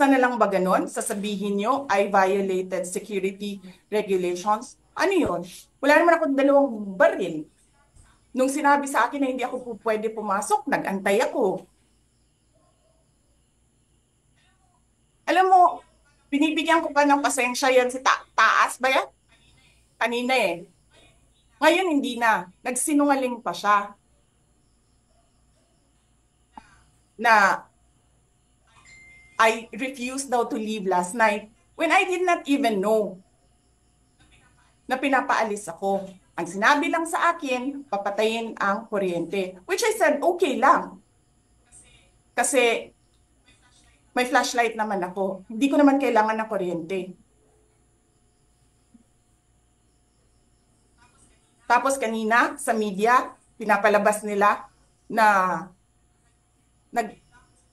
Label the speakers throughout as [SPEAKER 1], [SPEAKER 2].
[SPEAKER 1] Basta na lang ba ganun? Sasabihin nyo, I violated security regulations? Ano yun? Wala naman ako dalawang baril. Nung sinabi sa akin na hindi ako pwede pumasok, nag-antay ako. Alam mo, binibigyan ko pa ng pasensya yan si Taas ba yan? Kanina eh. Ngayon hindi na. Nagsinungaling pa siya na I refused daw to leave last night when I did not even know na pinapaalis ako. Ang sinabi lang sa akin, papatayin ang kuryente. Which I said, okay lang. Kasi may flashlight naman ako. Hindi ko naman kailangan ng kuryente. Tapos kanina sa media, pinapalabas nila na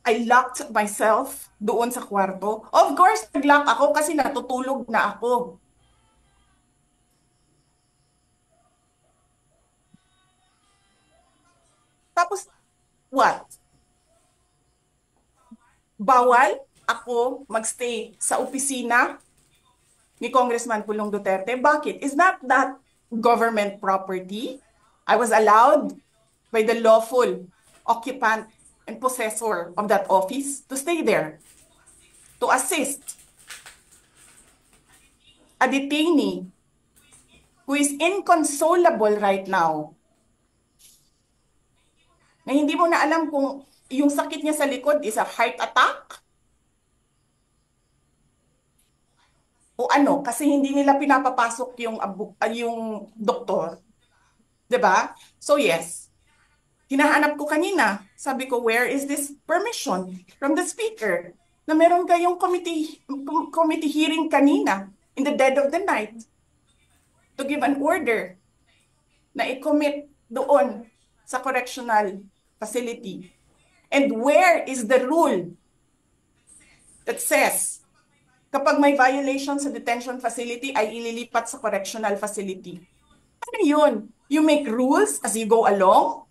[SPEAKER 1] I locked myself doon sa kwarto. Of course, nag-lock ako kasi natutulog na ako. Tapos, what? Bawal ako magstay sa opisina ni Congressman Pulong Duterte. Bakit? Is not that government property? I was allowed by the lawful occupant and possessor of that office to stay there, to assist a detainee who is inconsolable right now, na hindi mo na alam kung yung sakit niya sa likod is a heart attack o ano, kasi hindi nila pinapapasok yung doktor. 'Di ba? So yes, hinahanap ko kanina. Sabi ko, where is this permission from the speaker? Na meron kayong committee hearing kanina in the dead of the night to give an order na i-commit doon sa correctional facility. And where is the rule that says kapag may violation sa detention facility ay ililipat sa correctional facility? Ano yun? You make rules as you go along?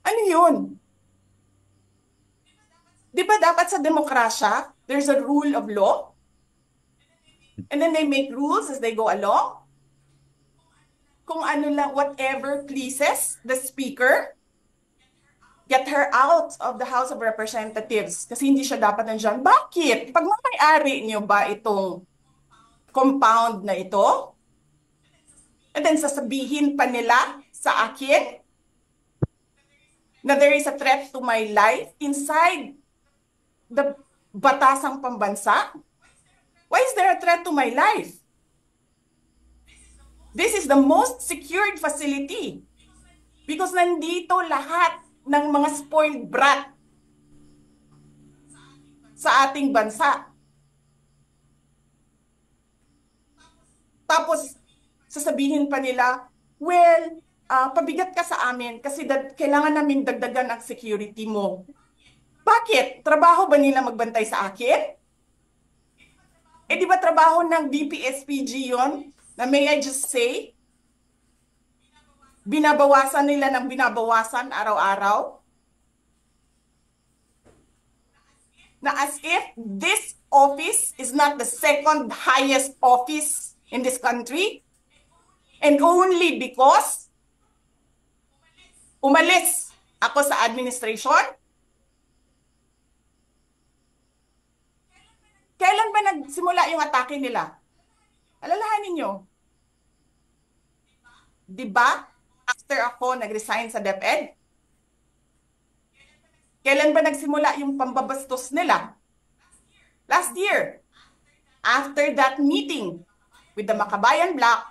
[SPEAKER 1] Ano yun? Di ba dapat sa demokrasya, there's a rule of law? And then they make rules as they go along? Kung ano lang, whatever pleases the speaker, get her out of the House of Representatives. Kasi hindi siya dapat nandiyan. Bakit? Pagmamayari niyo ba itong compound na ito? And then sasabihin pa nila sa akin na there is a threat to my life inside the batasang pambansa? Why is there a threat to my life? This is the most secured facility because nandito lahat ng mga spoiled brat sa ating bansa. Tapos, sasabihin pa nila, well, pabigat ka sa amin kasi kailangan namin dagdagan ang security mo. Bakit? Trabaho ba nila magbantay sa akin? Eh di ba trabaho ng DPSPG yon? Na may I just say, binabawasan nila ng binabawasan araw-araw? Na as if this office is not the second highest office in this country, and only because umalis ako sa administration? Kailan ba nagsimula yung atake nila? Alalahanin nyo. Di ba? After ako nag-resign sa DepEd? Kailan ba nagsimula yung pambabastos nila? Last year. After that meeting with the Makabayan Black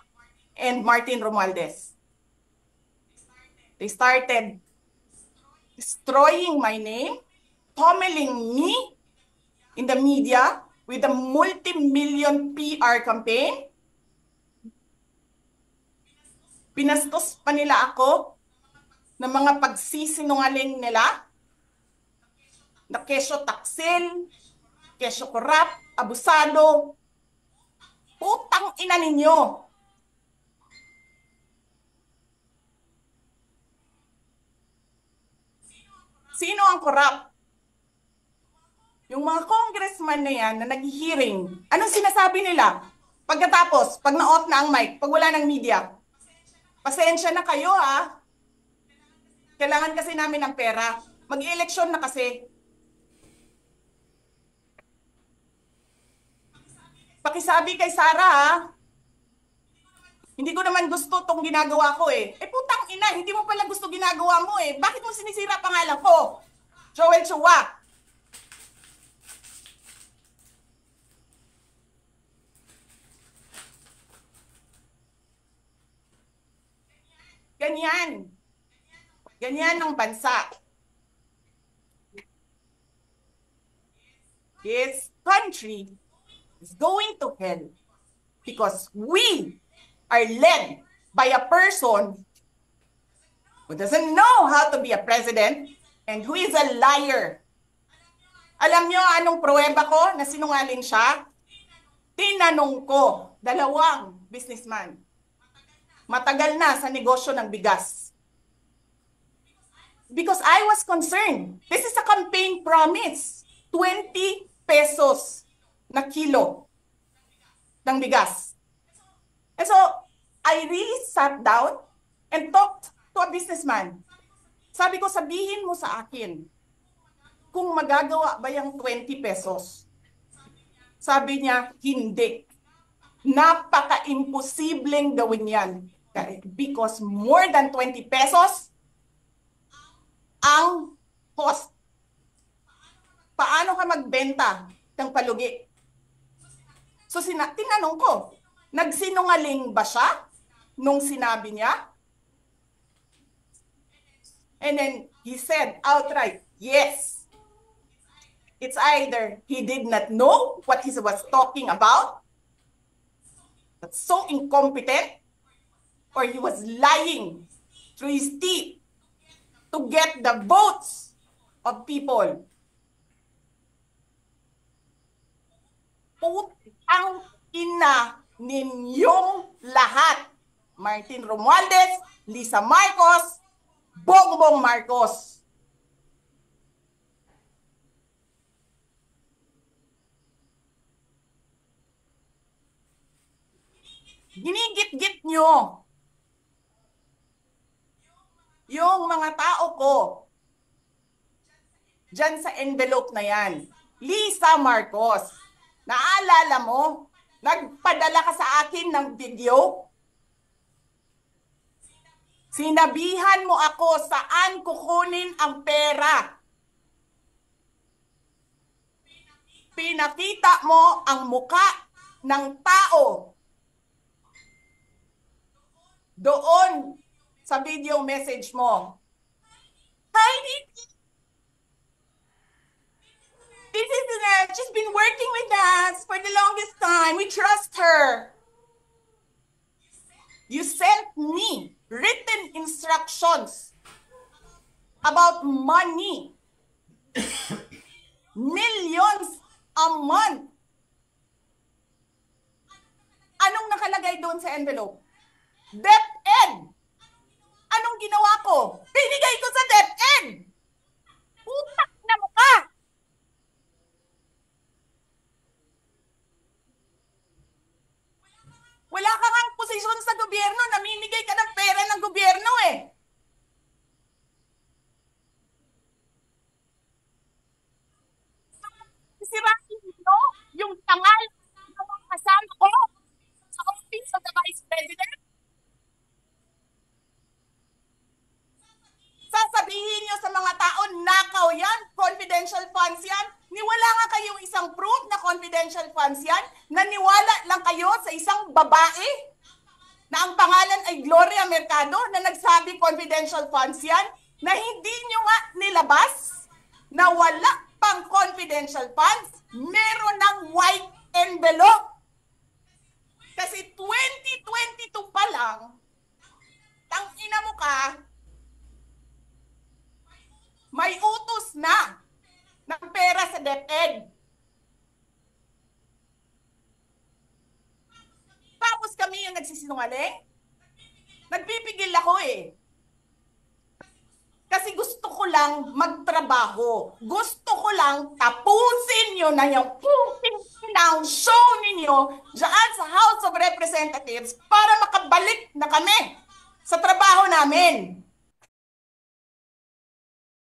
[SPEAKER 1] and Martin Romualdez. They started destroying my name, pummeling me in the media with a multi-million PR campaign. Pinastos pa nila ako ng mga pagsisinungaling nila na kesyo taksil, kesyo korap, abusado. Putang ina ninyo. Sino ang korap? Yung mga congressman na yan na nag-hearing, anong sinasabi nila? Pagkatapos, pag na-off na ang mic, pag wala ng media, pasensya na kayo ha. Kailangan kasi namin ng pera. Mag-eleksyon na kasi. Pakisabi kay Sara ha. Hindi ko naman gusto tong ginagawa ko eh. Eh putang ina, hindi mo pala gusto ginagawa mo eh. Bakit mo sinisira pangalan ko? Joel Chua. Ganyan. Ganyan ang bansa. This country is going to hell because we are led by a person who doesn't know how to be a president and who is a liar. Alam nyo anong pruweba ko na sinungaling siya? Tinanong ko, dalawang businessman. Matagal na sa negosyo ng bigas. Because I was concerned. This is a campaign promise. 20 pesos na kilo ng bigas. And so, I really sat down and talked to a businessman. Sabi ko, sabihin mo sa akin, kung magagawa ba yung 20 pesos? Sabi niya, hindi. Napaka-imposibleng gawin yan. Because more than 20 pesos ang cost. Paano ka magbenta ng palugi? So, tinanong ko, nagsinungaling ba siya nung sinabi niya? And then he said outright, yes. It's either he did not know what he was talking about, that's so incompetent, or he was lying through his teeth to get the votes of people. Putang ina ninyong lahat. Martin Romualdez, Lisa Marcos, Bongbong Marcos. Ginigit-git nyo yung mga tao ko dyan sa envelope na yan. Lisa Marcos, naalala mo, nagpadala ka sa akin ng video? Sinabihan mo ako saan kukunin ang pera. Pinakita mo ang muka ng tao doon sa video message mo. Hi, Nikki. This is she's been working with us for the longest time. We trust her. You sent me written instructions about money. Millions a month. Anong nakalagay doon sa envelope? DepEd. Anong ginawa ko? Binigay ko sa DepEd. Utak na mo ka. Wala ka ngang posisyon sa gobyerno, namimigay ka ng pera ng gobyerno eh. Sirain mo yung tangal ng mga kasama ko sa office of the Vice President. Sasabihin nyo sa mga tao, nakaw yan, confidential funds yan. Niwala nga kayong isang proof na confidential funds yan. Naniwala lang kayo sa isang babae na ang pangalan ay Gloria Mercado na nagsabi confidential funds yan, na hindi nyo nga nilabas na wala pang confidential funds, meron ng white envelope. Kasi 2022 pa lang, tangina mo ka, may utos na ng pera sa DepEd. Tapos kami yung nagsisinungaling? Nagpipigil ako eh. Kasi gusto ko lang magtrabaho. Gusto ko lang tapusin nyo na yung show ninyo dyan sa House of Representatives para makabalik na kami sa trabaho namin.